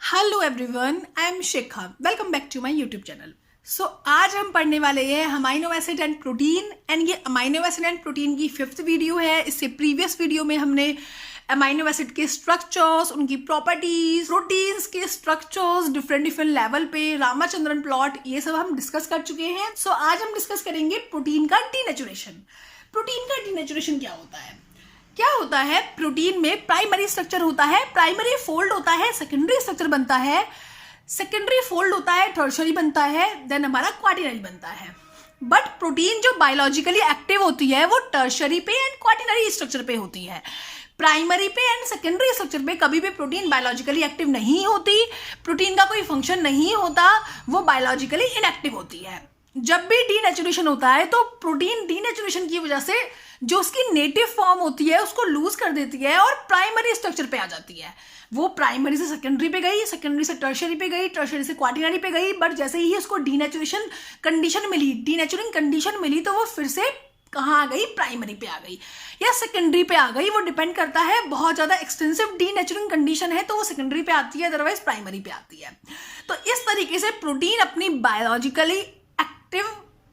Hello everyone, I am Shikha. Welcome back to my YouTube channel. So आज हम पढ़ने वाले हैं amino acid and protein, and ये अमाइनो एसिड एंड प्रोटीन की 5th वीडियो है। इससे प्रीवियस वीडियो में हमने अमाइनो एसिड के स्ट्रक्चर्स, उनकी प्रॉपर्टीज, प्रोटीन्स के स्ट्रक्चर्स डिफरेंट लेवल पे, रामाचंद्रन प्लॉट, ये सब हम डिस्कस कर चुके हैं। सो आज हम डिस्कस करेंगे प्रोटीन का डीनेचुरेशन। प्रोटीन का डीनेचुरेशन क्या होता है? क्या होता है? प्रोटीन में प्राइमरी स्ट्रक्चर होता है, प्राइमरी फोल्ड होता है, सेकेंडरी स्ट्रक्चर बनता है, सेकेंडरी फोल्ड होता है, टर्शरी बनता है, देन हमारा क्वार्टिनरी बनता है। बट प्रोटीन जो बायोलॉजिकली एक्टिव होती है वो टर्शरी पे एंड क्वार्टिनरी स्ट्रक्चर पे होती है। प्राइमरी पे एंड सेकेंडरी स्ट्रक्चर पे कभी भी प्रोटीन बायोलॉजिकली एक्टिव नहीं होती, प्रोटीन का कोई फंक्शन नहीं होता, वो बायोलॉजिकली इनएक्टिव होती है। जब भी डीनेचुरेशन होता है तो प्रोटीन डीनेचुरेशन की वजह से जो उसकी नेटिव फॉर्म होती है उसको लूज कर देती है और प्राइमरी स्ट्रक्चर पे आ जाती है। वो प्राइमरी से सेकेंडरी पे गई, सेकेंडरी से टर्शरी पे गई, टर्शरी से क्वार्टिनरी पे गई, बट जैसे ही उसको डीनेचुरेशन कंडीशन मिली, डीनेचुरिंग कंडीशन मिली, तो वो फिर से कहाँ आ गई? प्राइमरी पे आ गई या सेकेंडरी पे आ गई। वो डिपेंड करता है, बहुत ज़्यादा एक्सटेंसिव डीनेचुरिंग कंडीशन है तो वो सेकेंडरी पे आती है, अदरवाइज प्राइमरी पे आती है। तो इस तरीके से प्रोटीन अपनी बायोलॉजिकली एक्टिव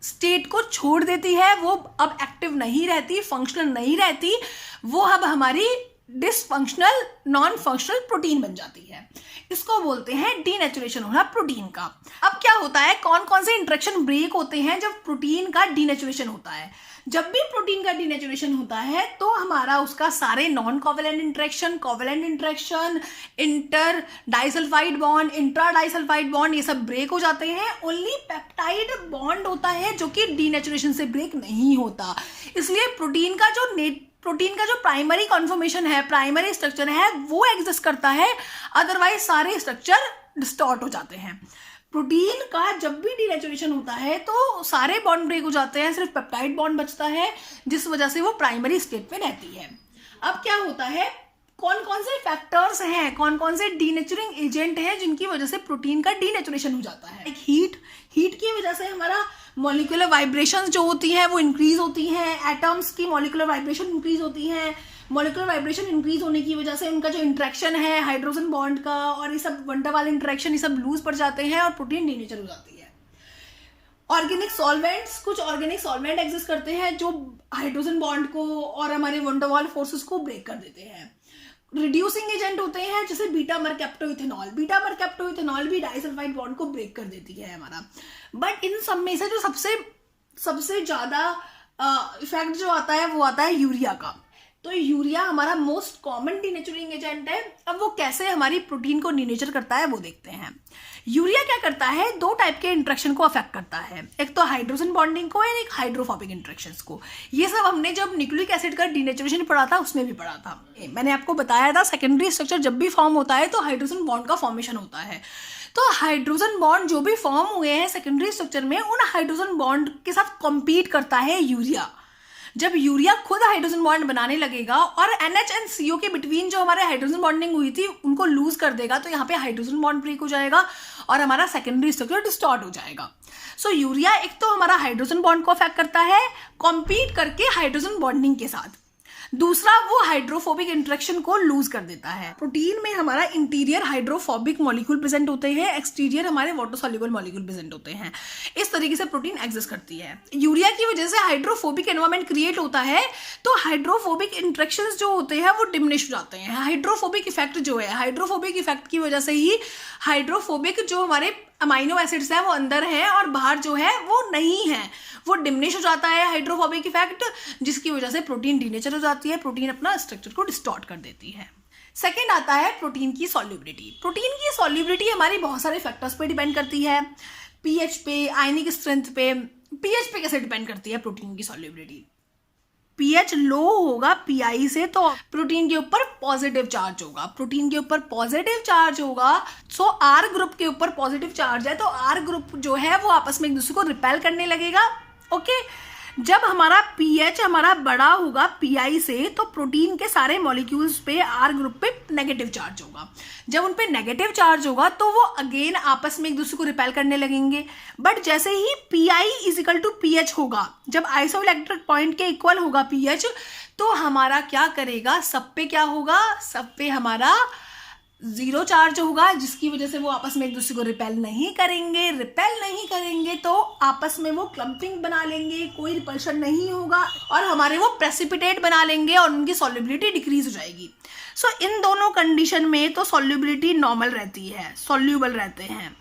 स्टेट को छोड़ देती है, वो अब एक्टिव नहीं रहती, फंक्शनल नहीं रहती, वो अब हमारी डिसफंक्शनल नॉन फंक्शनल प्रोटीन बन जाती है। इसको बोलते हैं डीनेचुरेशन होना प्रोटीन का। अब क्या होता है, कौन कौन से इंटरेक्शन ब्रेक होते हैं जब प्रोटीन का डीनेचुरेशन होता है? जब भी प्रोटीन का डीनेचुरेशन होता है तो हमारा उसका सारे non covalent interaction, covalent interaction, inter disulphide bond, intra disulphide bond, ये सब ब्रेक हो जाते हैं। ओनली पेप्टाइड बॉन्ड होता है जो कि डीनेचुरेशन से ब्रेक नहीं होता। इसलिए प्रोटीन का जो प्राइमरी कॉन्फॉर्मेशन है, प्राइमरी स्ट्रक्चर है, वो एग्जिस्ट करता है, अदरवाइज सारे स्ट्रक्चर डिस्टॉर्ट हो जाते हैं। प्रोटीन का जब भी डीनेचुरेशन होता है तो सारे बॉन्ड ब्रेक हो जाते हैं, सिर्फ पेप्टाइड बॉन्ड बचता है, जिस वजह से वो प्राइमरी स्टेट में रहती है। अब क्या होता है, कौन कौन से फैक्टर्स हैं, कौन कौन से डीनेचुरिंग एजेंट हैं जिनकी वजह से प्रोटीन का डीनेचुरेशन हो जाता है? हीट की वजह से हमारा मॉलिक्यूलर वाइब्रेशंस जो होती हैं वो इंक्रीज होती हैं, एटम्स की मॉलिक्यूलर वाइब्रेशन इंक्रीज होती हैं। मॉलिक्यूलर वाइब्रेशन इंक्रीज होने की वजह से उनका जो इंटरेक्शन है हाइड्रोजन बॉन्ड का और ये सब वन वाले इंटरेक्शन, ये सब लूज पड़ जाते हैं और प्रोटीन डीनेचर हो जाती है। ऑर्गेनिक सॉल्वेंट्स, कुछ ऑर्गेनिक सॉल्वेंट एग्जिस्ट करते हैं जो हाइड्रोजन बॉन्ड को और हमारे वन वाल फोर्सेस को ब्रेक कर देते हैं। रिड्यूसिंग एजेंट होते हैं जैसे बीटा मरकैप्टोइथेनॉल, बीटा मरकैप्टोइथेनॉल भी डाइसल्फाइड बॉन्ड को ब्रेक कर देती है हमारा। बट इन सब में से जो सबसे ज्यादा इफेक्ट जो आता है वो आता है यूरिया का। तो यूरिया हमारा मोस्ट कॉमन डीनेचुरिंग एजेंट है। अब वो कैसे हमारी प्रोटीन को डीनेचर करता है वो देखते हैं। यूरिया क्या करता है, दो टाइप के इंटरेक्शन को अफेक्ट करता है, एक तो हाइड्रोजन बॉन्डिंग को और एक हाइड्रोफोबिक इंटरेक्शंस को। ये सब हमने जब न्यूक्लिक एसिड का डीनेचुरेशन पढ़ा था उसमें भी पढ़ा था। मैंने आपको बताया था सेकेंडरी स्ट्रक्चर जब भी फॉर्म होता है तो हाइड्रोजन बॉन्ड का फॉर्मेशन होता है। तो हाइड्रोजन बॉन्ड जो भी फॉर्म हुए हैं सेकेंडरी स्ट्रक्चर में, उन हाइड्रोजन बॉन्ड के साथ कॉम्पीट करता है यूरिया। जब यूरिया खुद हाइड्रोजन बॉन्ड बनाने लगेगा और NH एंड CO के बिटवीन जो हमारे हाइड्रोजन बॉन्डिंग हुई थी उनको लूज कर देगा, तो यहाँ पे हाइड्रोजन बॉन्ड ब्रेक हो जाएगा और हमारा सेकेंडरी स्ट्रक्चर डिस्टॉर्ट हो जाएगा। सो यूरिया एक तो हमारा हाइड्रोजन बॉन्ड को अफेक्ट करता है कॉम्पीट करके हाइड्रोजन बॉन्डिंग के साथ, दूसरा वो हाइड्रोफोबिक इंटरेक्शन को लूज कर देता है। प्रोटीन में हमारा इंटीरियर हाइड्रोफोबिक मॉलिक्यूल प्रेजेंट होते हैं, एक्सटीरियर हमारे वाटर सॉल्युबल मॉलिक्यूल प्रेजेंट होते हैं। इस तरीके से प्रोटीन एग्जिस्ट करती है। यूरिया की वजह से हाइड्रोफोबिक एनवायरनमेंट क्रिएट होता है तो हाइड्रोफोबिक इंटरेक्शंस जो होते हैं वो डिमिनिश हो जाते हैं। हाइड्रोफोबिक इफेक्ट जो है, हाइड्रोफोबिक इफेक्ट की वजह से ही हाइड्रोफोबिक जो हमारे अमाइनो एसिड्स हैं वो अंदर है और बाहर जो है वो नहीं है, वो डिमिनिश हो जाता है हाइड्रोफोबिक इफेक्ट, जिसकी वजह से प्रोटीन डीनेचर हो जाती है, प्रोटीन अपना स्ट्रक्चर को डिस्टॉर्ट कर देती है। सेकेंड आता है प्रोटीन की सॉल्युबिलिटी। प्रोटीन की सॉल्युबिलिटी हमारी बहुत सारे फैक्टर्स पे डिपेंड करती है, पीएच पे, आयनिक स्ट्रेंथ पे। पीएच पे कैसे डिपेंड करती है प्रोटीन की सॉल्युबिलिटी? पीएच लो होगा पीआई से तो प्रोटीन के ऊपर पॉजिटिव चार्ज होगा, प्रोटीन के ऊपर पॉजिटिव चार्ज होगा। सो आर ग्रुप के ऊपर पॉजिटिव चार्ज है तो आर ग्रुप जो है वो आपस में एक दूसरे को रिपेल करने लगेगा। ओके, जब हमारा पीएच हमारा बड़ा होगा पीआई से तो प्रोटीन के सारे मॉलिक्यूल्स पे आर ग्रुप पे नेगेटिव चार्ज होगा। जब उन पे नेगेटिव चार्ज होगा तो वो अगेन आपस में एक दूसरे को रिपेल करने लगेंगे। बट जैसे ही pI is equal to pH होगा, जब आइसोइलेक्ट्रिक पॉइंट के इक्वल होगा पीएच, तो हमारा क्या करेगा, सब पे क्या होगा, सब पे हमारा जीरो चार्ज होगा, जिसकी वजह से वो आपस में एक दूसरे को रिपेल नहीं करेंगे तो आपस में वो क्लम्पिंग बना लेंगे, कोई रिपल्शन नहीं होगा और हमारे वो प्रेसिपिटेट बना लेंगे और उनकी सॉल्युबिलिटी डिक्रीज हो जाएगी। सो इन दोनों कंडीशन में तो सॉल्युबिलिटी नॉर्मल रहती है, सॉल्यूबल रहते हैं,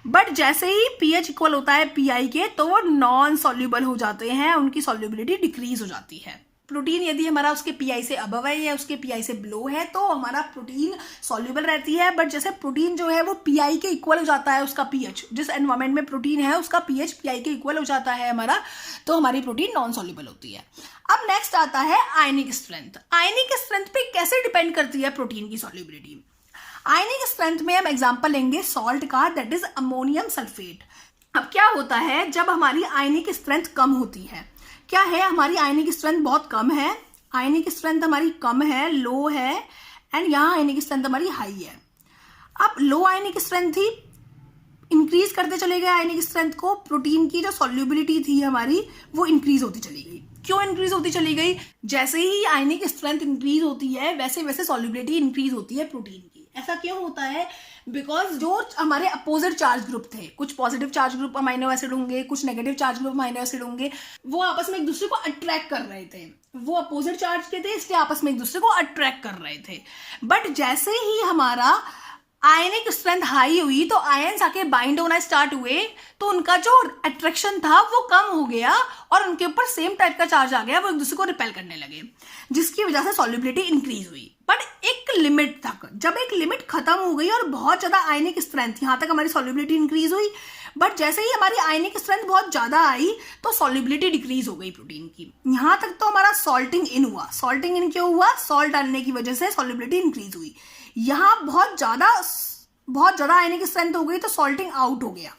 बट जैसे ही pH इक्वल होता है PI के तो वो नॉन सॉल्यूबल हो जाते हैं, उनकी सॉल्युबिलिटी डिक्रीज हो जाती है। प्रोटीन यदि हमारा उसके PI से अबव है या उसके PI से बिलो है तो हमारा प्रोटीन सॉल्यूबल रहती है, बट जैसे प्रोटीन जो है वो PI के इक्वल हो जाता है, उसका pH जिस एनवायरमेंट में प्रोटीन है उसका pH PI के इक्वल हो जाता है हमारा, तो हमारी प्रोटीन नॉन सॉल्यूबल होती है। अब नेक्स्ट आता है आयनिक स्ट्रेंथ। आयनिक स्ट्रेंथ पे कैसे डिपेंड करती है प्रोटीन की सॉल्युबिलिटी? आयनिक स्ट्रेंथ में हम एग्जांपल लेंगे सॉल्ट का, दैट इज अमोनियम सल्फेट। अब क्या होता है जब हमारी आयनिक स्ट्रेंथ कम होती है, क्या है हमारी आयनिक स्ट्रेंथ बहुत कम है, आयनिक स्ट्रेंथ हमारी कम है, लो है, एंड यहाँ आयनिक स्ट्रेंथ हमारी हाई है। अब लो आयनिक स्ट्रेंथ थी, इंक्रीज करते चले गए आयनिक स्ट्रेंथ को, प्रोटीन की जो सॉल्युबिलिटी थी हमारी वो इंक्रीज होती चली गई। क्यों इंक्रीज होती चली गई? जैसे ही आयनिक स्ट्रेंथ इंक्रीज होती है वैसे वैसे सॉल्युबिलिटी इंक्रीज होती है प्रोटीन की। ऐसा क्यों होता है? बिकॉज जो हमारे अपोजिट चार्ज ग्रुप थे, कुछ positive charge group amino acid होंगे, कुछ negative charge group amino acid होंगे, वो आपस में एक दूसरे को अट्रैक्ट कर रहे थे, वो अपोजिट चार्ज के थे इसलिए आपस में एक दूसरे को अट्रैक्ट कर रहे थे। बट जैसे ही हमारा आयनिक स्ट्रेंथ हाई हुई तो आयंस आके बाइंड होना स्टार्ट हुए तो उनका जो अट्रैक्शन था वो कम हो गया और उनके ऊपर सेम टाइप का चार्ज आ गया, वो एक दूसरे को रिपेल करने लगे, जिसकी वजह से सॉल्युबिलिटी इंक्रीज हुई। बट एक लिमिट तक, जब एक लिमिट खत्म हो गई और बहुत ज्यादा आयनिक स्ट्रेंथ, यहां तक हमारी सॉल्युबिलिटी इंक्रीज हुई, बट जैसे ही हमारी आयनिक स्ट्रेंथ बहुत ज्यादा आई तो सॉल्युबिलिटी डिक्रीज हो गई प्रोटीन की। यहां तक तो हमारा सॉल्टिंग इन हुआ। सॉल्टिंग इन क्यों हुआ? सॉल्ट डालने की वजह से सॉल्युबिलिटी इंक्रीज हुई। यहां बहुत ज्यादा आयनिक स्ट्रेंथ हो गई तो सॉल्टिंग आउट हो गया।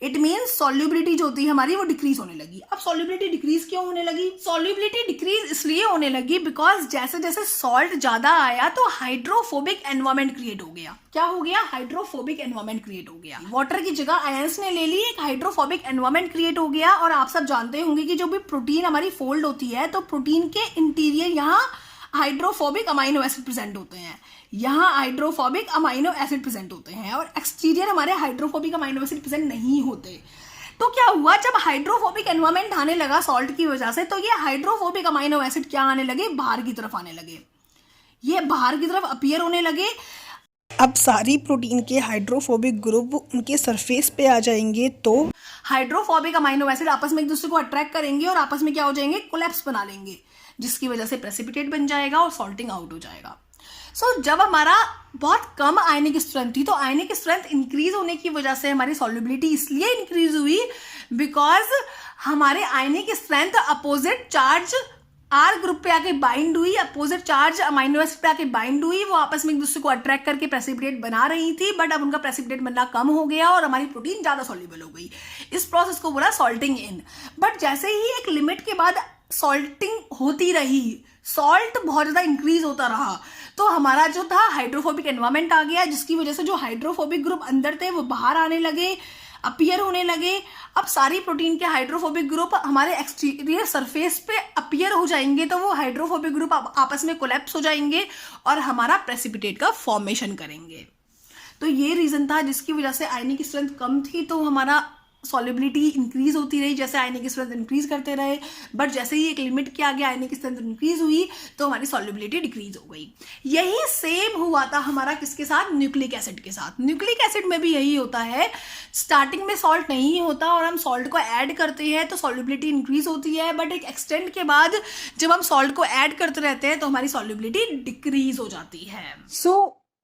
इट मीन्स सॉल्युबिलिटी जो होती है हमारी वो डिक्रीज होने लगी। अब सॉल्युबिलिटी डिक्रीज क्यों होने लगी? सॉल्युबिलिटी डिक्रीज इसलिए होने लगी बिकॉज जैसे जैसे सॉल्ट ज्यादा आया तो हाइड्रोफोबिक एनवायरमेंट क्रिएट हो गया। क्या हो गया? हाइड्रोफोबिक एनवायरमेंट क्रिएट हो गया। वाटर की जगह आयंस ने ले ली, एक हाइड्रोफोबिक एनवायरमेंट क्रिएट हो गया। और आप सब जानते होंगे कि जो भी प्रोटीन हमारी फोल्ड होती है तो प्रोटीन के इंटीरियर यहाँ हाइड्रोफोबिक अमाइनो एसिड प्रेजेंट होते हैं, यहाँ हाइड्रोफोबिक अमाइनो एसिड प्रेजेंट होते हैं और एक्सटीरियर हमारे हाइड्रोफोबिक अमाइनो एसिड प्रेजेंट नहीं होते। तो क्या हुआ, जब हाइड्रोफोबिक एनवायरमेंट आने लगा सॉल्ट की वजह से तो ये हाइड्रोफोबिक अमाइनो एसिड क्या आने लगे? बाहर की तरफ आने लगे, ये बाहर की तरफ अपीयर होने लगे। अब सारी प्रोटीन के हाइड्रोफोबिक ग्रुप उनके सरफेस पे आ जाएंगे तो हाइड्रोफोबिक अमाइनो एसिड आपस में एक दूसरे को अट्रैक्ट करेंगे और आपस में क्या हो जाएंगे? कोलैप्स बना लेंगे, जिसकी वजह से प्रेसिपिटेट बन जाएगा और सॉल्टिंग आउट हो जाएगा। सो जब हमारा बहुत कम आयनिक स्ट्रेंथ थी तो आयनिक स्ट्रेंथ इंक्रीज होने की वजह से हमारी सॉल्युबिलिटी इसलिए इंक्रीज हुई बिकॉज हमारे ionic strength opposite charge R group पे आके बाइंड हुई, अपोजिट चार्ज अमाइनो एसिड पे आके बाइंड हुई, वो आपस में एक दूसरे को अट्रैक्ट करके प्रेसिपिटेट बना रही थी। बट अब उनका प्रेसिपिटेट बनना कम हो गया और हमारी प्रोटीन ज्यादा सॉल्युबल हो गई। इस प्रोसेस को बोला सॉल्टिंग इन। बट जैसे ही एक लिमिट के बाद सॉल्टिंग होती रही, सॉल्ट बहुत ज्यादा इंक्रीज होता रहा तो हमारा जो था हाइड्रोफोबिक एनवायरमेंट आ गया, जिसकी वजह से जो हाइड्रोफोबिक ग्रुप अंदर थे वो बाहर आने लगे, अपीयर होने लगे। अब सारी प्रोटीन के हाइड्रोफोबिक ग्रुप हमारे एक्सटीरियर सरफेस पे अपीयर हो जाएंगे तो वो हाइड्रोफोबिक ग्रुप आपस में कोलैप्स हो जाएंगे और हमारा प्रेसिपिटेट का फॉर्मेशन करेंगे। तो ये रीजन था जिसकी वजह से आयनिक स्ट्रेंथ कम थी तो हमारा सॉल्युबिलिटी इंक्रीज होती रही, जैसे आयनिक स्ट्रेंथ इंक्रीज करते रहे। बट जैसे ही एक लिमिट के आगे आयनिक स्ट्रेंथ इंक्रीज हुई तो हमारी सॉल्युबिलिटी डिक्रीज हो गई। यही सेम हुआ था हमारा किसके साथ? न्यूक्लिक एसिड के साथ। न्यूक्लिक एसिड में भी यही होता है, स्टार्टिंग में सॉल्ट नहीं होता और हम सॉल्ट को ऐड करते हैं तो सॉल्युबिलिटी इंक्रीज होती है, बट एक एक्सटेंट के बाद जब हम सॉल्ट को ऐड करते रहते हैं तो हमारी सॉल्युबिलिटी डिक्रीज हो जाती है।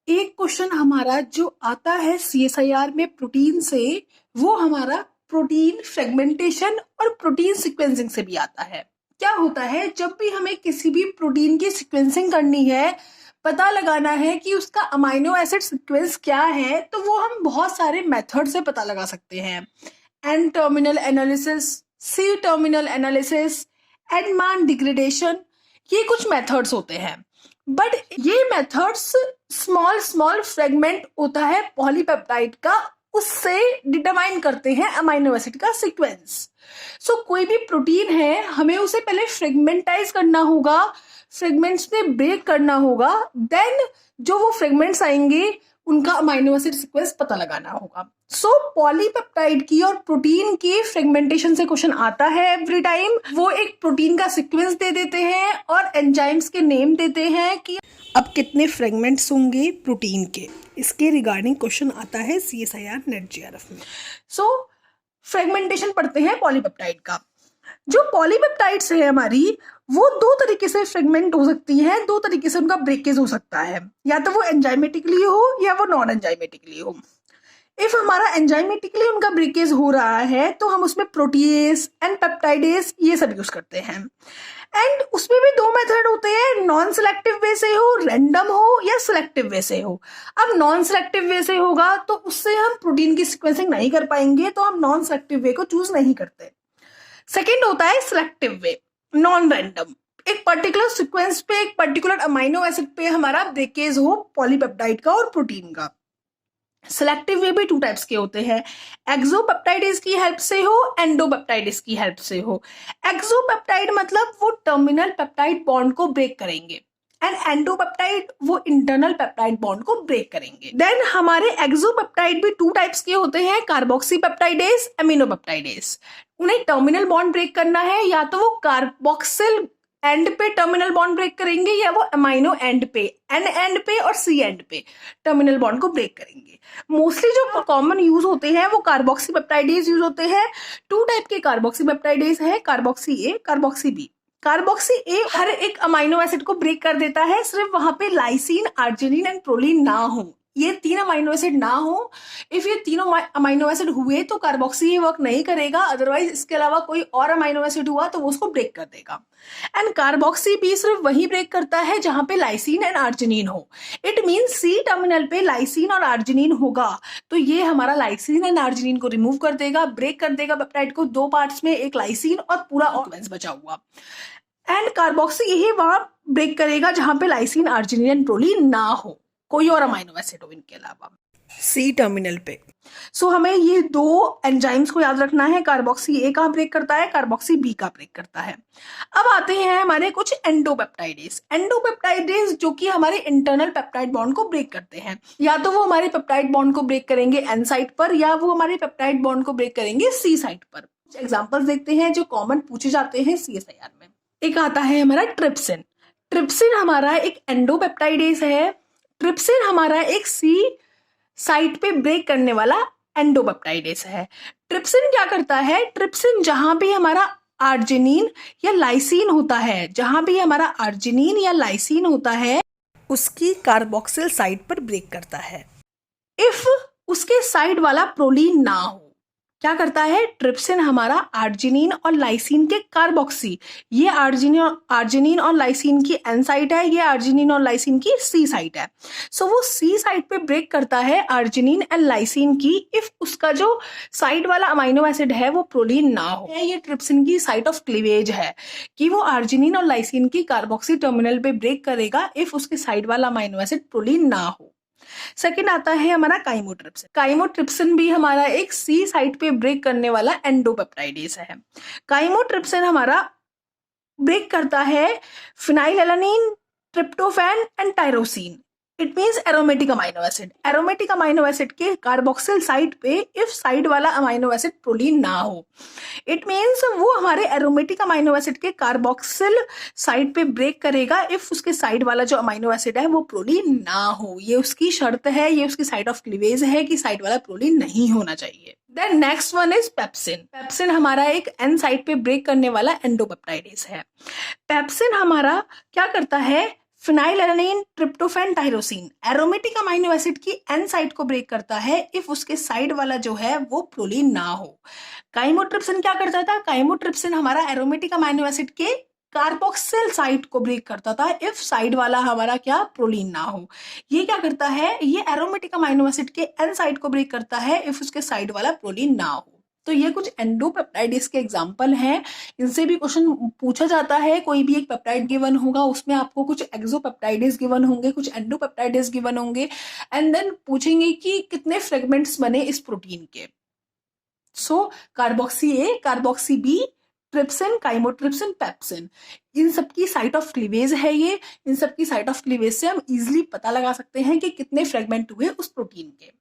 एक क्वेश्चन हमारा जो आता है CSIR में प्रोटीन से, वो हमारा प्रोटीन फ्रेगमेंटेशन और प्रोटीन सीक्वेंसिंग से भी आता है। क्या होता है, जब भी हमें किसी भी प्रोटीन की सीक्वेंसिंग करनी है, पता लगाना है कि उसका अमाइनो एसिड सीक्वेंस क्या है, तो वो हम बहुत सारे मेथड से पता लगा सकते हैं। N terminal analysis, C terminal analysis, Edman degradation, ये कुछ मेथड्स होते हैं। बट ये मेथड्स स्मॉल फ्रेगमेंट होता है पॉलीपेप्टाइड का, उससे डिटरमाइन करते हैं अमाइनो एसिड का सीक्वेंस। सो कोई भी प्रोटीन है हमें उसे पहले फ्रेगमेंटाइज करना होगा, फ्रेगमेंट्स में ब्रेक करना होगा, देन जो वो फ्रेगमेंट्स आएंगे उनका अमाइनो एसिड सीक्वेंस पता लगाना होगा। सो पॉलीपेप्टाइड की और प्रोटीन की फ्रेगमेंटेशन से क्वेश्चन आता है एवरी टाइम। वो एक प्रोटीन का सीक्वेंस दे देते हैं और एंजाइम्स के नेम देते हैं कि अब कितने फ्रेगमेंट्स होंगे प्रोटीन के, इसके रिगार्डिंग क्वेश्चन आता है CSIR नेट JRF में। सो फ्रेगमेंटेशन पढ़ते हैं पॉलीपेप्टाइड का। जो पॉलीपेप्टाइड्स है हमारी, वो दो तरीके से फ्रेगमेंट हो सकती हैं, दो तरीके से उनका ब्रेकेज हो सकता है, या तो वो एंजाइमेटिकली हो या वो नॉन एंजाइमेटिकली हो। इफ हमारा एंजाइमेटिकली उनका ब्रेकेज हो रहा है तो हम उसमें प्रोटीएस एंड पेप्टाइडेस ये सब यूज करते हैं। एंड उसमें भी दो मेथड होते हैं, नॉन सिलेक्टिव वे से हो, रैंडम हो, या सिलेक्टिव वे से हो। अब नॉन सिलेक्टिव वे से होगा तो उससे हम प्रोटीन की सीक्वेंसिंग नहीं कर पाएंगे, तो हम नॉन सिलेक्टिव वे को चूज नहीं करते। सेकेंड होता है सिलेक्टिव वे, नॉन रैंडम। एक पर्टिकुलर सीक्वेंस पे, एक पर्टिकुलर अमाइनो एसिड पे हमारा ब्रेकेज हो पॉलीपेप्टाइड का और प्रोटीन का। सिलेक्टिव वे भी टू टाइप्स के होते हैं, एक्सोपेप्टाइडेज की हेल्प से हो, एंडोपेप्टाइडेज की हेल्प से हो। एक्सोपेप्टाइड मतलब वो टर्मिनल पेप्टाइड बॉन्ड को ब्रेक करेंगे, एंड एंडोपेप्टाइड वो इंटरनल पेप्टाइड बॉन्ड को ब्रेक करेंगे। देन हमारे एक्सोपेप्टाइड भी टू टाइप्स के होते हैं, कार्बोक्सीपेप्टाइडेज, एमिनोपेप्टाइडेज। उन्हें टर्मिनल बॉन्ड ब्रेक करना है, या तो वो कार्बोक्सिल एंड पे टर्मिनल बॉन्ड ब्रेक करेंगे, या वो अमाइनो एंड पे, एन एंड पे और सी एंड पे टर्मिनल बॉन्ड को ब्रेक करेंगे। मोस्टली जो कॉमन यूज होते हैं वो कार्बोक्सीपेप्टाइडेज यूज होते हैं। टू टाइप के कार्बोक्सीपेप्टाइडेज है, carboxy A, carboxy B. Carboxy ए हर एक अमाइनो एसिड को ब्रेक कर देता है, सिर्फ वहां पे लाइसिन, आर्जिनिन एंड प्रोलीन ना हो, ये तीन अमाइनो एसिड ना हो। इफ ये तीनों अमाइनो एसिड हुए तो कार्बोक्सी ए वर्क नहीं करेगा, अदरवाइज इसके अलावा कोई और अमाइनो एसिड हुआ तो वो उसको ब्रेक कर देगा। एंड कार्बोक्सी बी सिर्फ वही ब्रेक करता है जहां पे लाइसिन एंड आर्जिनिन हो। इट मीन सी टर्मिनल पे लाइसिन और आर्जिनिन होगा तो ये हमारा लाइसिन एंड आर्जिनिन को रिमूव कर देगा, ब्रेक कर देगा पेप्टाइड को दो पार्ट्स में, एक लाइसिन और पूरा सीक्वेंस बचा हुआ। एंड कार्बोक्सी यही वहां ब्रेक करेगा जहां पे लाइसिन, आर्जिनिन एंड प्रोलीन ना हो, कोई और अमाइनो एसिड हो इनके अलावा, सी टर्मिनल पे। सो हमें ये दो एंजाइम्स को याद रखना है, कार्बोक्सी ए कहाँ ब्रेक करता है, कार्बोक्सी बी का ब्रेक करता है। अब आते हैं हमारे कुछ एंडोपेप्टाइडेज। एंडोपेप्टाइडेज जो कि हमारे इंटरनल पेप्टाइड बॉन्ड को ब्रेक करते हैं, या तो वो हमारे पेप्टाइड बॉन्ड को ब्रेक करेंगे एन साइट पर, या वो हमारे पेप्टाइड बॉन्ड को ब्रेक करेंगे सी साइट पर। कुछ एग्जाम्पल्स देखते हैं जो कॉमन पूछे जाते हैं CSIR में। एक आता है हमारा ट्रिप्सिन। ट्रिप्सिन हमारा एक एंडोपेप्टाइडेज है। ट्रिप्सिन हमारा एक सी साइट पे ब्रेक करने वाला एंडोपेप्टाइडेज है। ट्रिप्सिन क्या करता है, ट्रिप्सिन जहां भी हमारा आर्जिनिन या लाइसिन होता है, जहां भी हमारा आर्जिनिन या लाइसिन होता है उसकी कार्बोक्सिल साइट पर ब्रेक करता है। इफ उसके साइड वाला प्रोलीन ना हो, क्या करता है ट्रिप्सिन हमारा आर्जिनिन और लाइसिन के कार्बोक्सी, ये आर्जिनिन और लाइसिन की एन साइट है, ये आर्जिनिन और लाइसिन की सी साइट है। सो वो सी साइट पे ब्रेक करता है आर्जिनिन एंड लाइसिन की, इफ उसका जो साइड वाला अमाइनो एसिड है वो प्रोलीन ना हो। ये ट्रिप्सिन की साइट ऑफ क्लीवेज है कि वो आर्जिनिन और लाइसिन की कार्बोक्सी टर्मिनल पे ब्रेक करेगा इफ उसके साइड वाला अमाइनो एसिड प्रोलीन ना हो। सेकेंड आता है हमारा काइमोट्रिप्सिन। काइमोट्रिप्सिन भी हमारा एक सी साइट पे ब्रेक करने वाला एंडोपेप्टाइडेज है। काइमोट्रिप्सिन हमारा ब्रेक करता है phenylalanine, tryptophan and tyrosine. It means aromatic amino acid. Aromatic amino acid के कार्बोक्सिल साइट पे इफ साइड वाला अमाइनो एसिड प्रोलीन ना हो, इट मीन्स वो हमारे एरोमेटिक अमाइनो एसिड के कार्बोक्सिल साइट पे ब्रेक करेगा इफ उसके साइड वाला जो अमाइनो एसिड है वो प्रोलीन ना हो। ये उसकी शर्त है, ये उसकी साइट ऑफ क्लीवेज है कि साइड वाला प्रोलीन नहीं होना चाहिए। Then next one is pepsin. Pepsin हमारा एक एन साइट पे ब्रेक करने वाला एंडोपेप्टाइडेज है। पेप्सिन हमारा क्या करता है, phenylalanine, tryptophan, tyrosine, aromatic amino acid की एन साइट को ब्रेक करता है इफ उसके साइड वाला जो है वो प्रोलीन ना हो। काइमोट्रिप्सिन क्या करता था, काइमोट्रिप्सिन हमारा एरोमेटिक अमाइनो एसिड के कार्बोक्सिल साइट को ब्रेक करता था इफ साइड वाला हमारा क्या प्रोलीन ना हो। ये क्या करता है, ये एरोमेटिक अमाइनो एसिड के एन साइट को ब्रेक करता है इफ उसके साइड वाला प्रोलीन ना हो। तो ये कुछ एंडोपेप्टाइडेज के एग्जाम्पल हैं, इनसे भी क्वेश्चन पूछा जाता है। कोई भी एक पेप्टाइड गिवन होगा, उसमें आपको कुछ एक्सोपेप्टाइडेज गिवन होंगे, कुछ एंडोपेप्टाइडेज गिवन होंगे, एंड देन पूछेंगे कि कितने फ्रेगमेंट्स बने इस प्रोटीन के। So carboxy A, carboxy B, trypsin, chymotrypsin, pepsin, इन सबकी साइट ऑफ क्लीवेज है ये। इन सबकी साइट ऑफ क्लीवेज से हम इजिली पता लगा सकते हैं कि कितने फ्रेगमेंट हुए उस प्रोटीन के।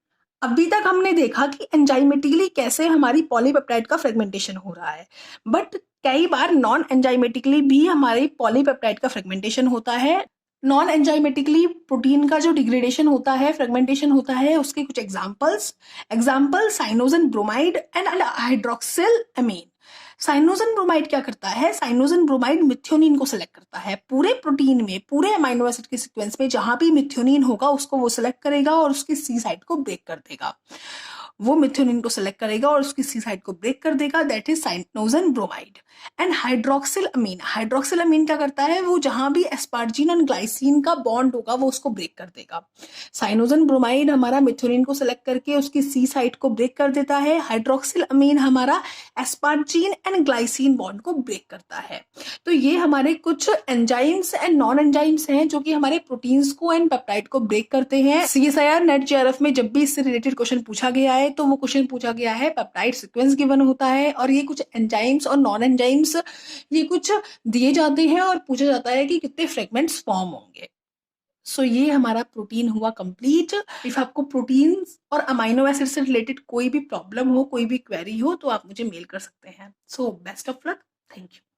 अभी तक हमने देखा कि एंजाइमेटिकली कैसे हमारी पॉलीपेप्टाइड का फ्रेगमेंटेशन हो रहा है, बट कई बार नॉन एंजाइमेटिकली भी हमारी पॉलीपेप्टाइड का फ्रेगमेंटेशन होता है। नॉन एंजाइमेटिकली प्रोटीन का जो डिग्रेडेशन होता है, फ्रेगमेंटेशन होता है, उसके कुछ example cyanogen bromide and hydroxyl amine. Cyanogen bromide क्या करता है? साइनोजन ब्रोमाइड मिथ्योनिन को सेलेक्ट करता है। पूरे प्रोटीन में, पूरे अमाइनो एसिड के सीक्वेंस में जहां भी मिथ्योनिन होगा उसको वो सेलेक्ट करेगा और उसकी सी साइट को ब्रेक कर देगा। वो मिथ्योनिन को सेलेक्ट करेगा और उसकी सी साइट को ब्रेक कर देगा, that is cyanogen bromide. And hydroxyl amine क्या करता है? वो जहां भी एस्पार्जिन और ग्लाइसिन का बॉन्ड होगा वो उसको ब्रेक कर देगा। साइनोजन ब्रोमाइड हमारा मिथ्योनिन को सेलेक्ट करके उसकी सी साइट को ब्रेक कर देता है। हाइड्रोक्सिल अमीन हमारा एस्पार्जिन एंड ग्लाइसिन बॉन्ड को ब्रेक करता है। तो ये हमारे कुछ एंजाइम्स एंड नॉन एंजाइम्स हैं जो कि हमारे प्रोटीन्स को एंड पेप्टाइड को ब्रेक करते हैं। CSIR नेट JRF में जब भी इससे रिलेटेड क्वेश्चन पूछा गया है तो वो क्वेश्चन पूछा गया है, पेप्टाइड सीक्वेंस गिवन होता है और ये कुछ एंजाइम्स और नॉन एंजाइम्स ये कुछ दिए जाते हैं और पूछा जाता है कि कितने फ्रेगमेंट्स फॉर्म होंगे। सो ये हमारा प्रोटीन हुआ कंप्लीट। इफ आपको प्रोटीन्स और अमाइनो एसिड से रिलेटेड कोई भी प्रॉब्लम हो, कोई भी क्वेरी हो तो आप मुझे मेल कर सकते हैं। So best of luck, thank you.